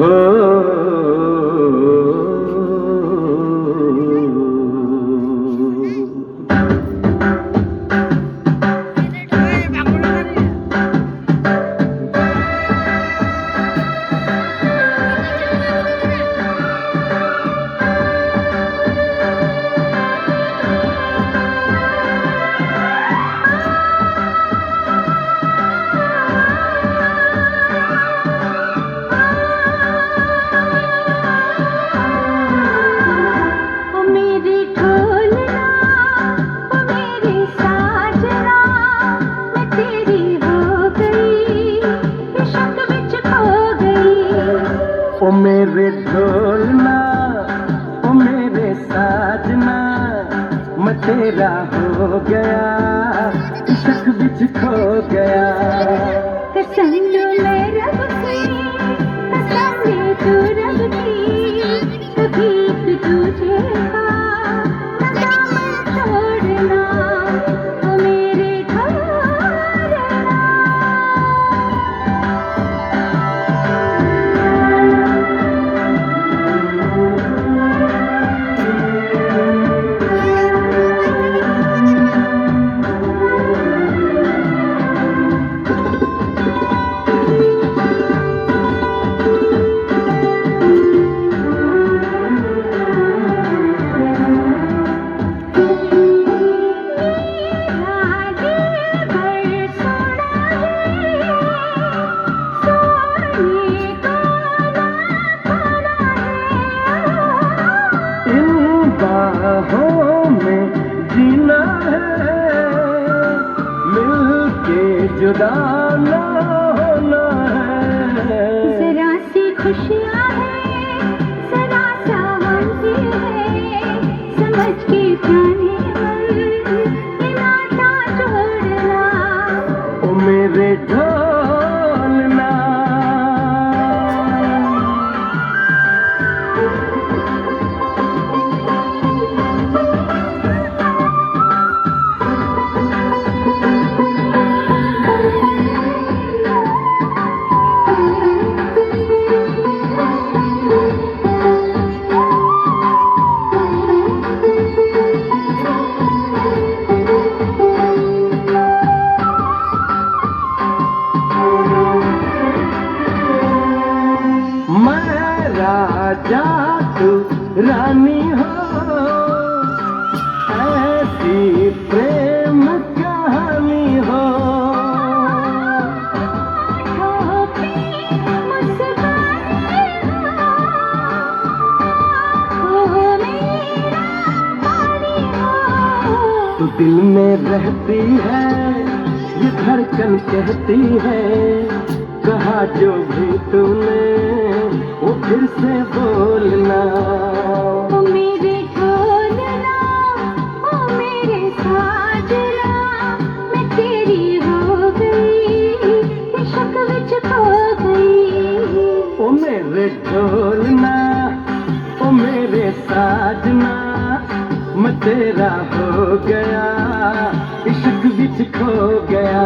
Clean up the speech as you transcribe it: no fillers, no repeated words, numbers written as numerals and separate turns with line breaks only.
हो ओ मेरे ढोलना, ओ मेरे साजना, मैं तेरा हो गया, इश्क बिच खो गया।
कसम लो मैं रब की, कसम ले तू रब की, कभी भी तुझे ना दामन छोड़ना, ओ मेरे ढोलना।
बाहों में जीना है, मिलके जुदा ना होना है।
जरा सी खुशियाँ हैं, जरा सा मर्जी है, समझ के जाने मन ये नाता जोड़ना।
ओ मेरे ढोलना, मैं राजा तू रानी हो, ऐसी प्रेम कहानी हो।
होठों पे मुस्कान हो मेरा पानी हो।
तू दिल में रहती है, ये धड़कन कहती है, कहा जो भी तूने वो फिर से बोलना।
ओ मेरे ढोलना, ओ मेरे साजना, मैं तेरी हो गई, इश्क विच खो गई।
ओ मेरे ढोलना, ओ मेरे साजना, मैं तेरा हो गया, इश्क बिच खो गया।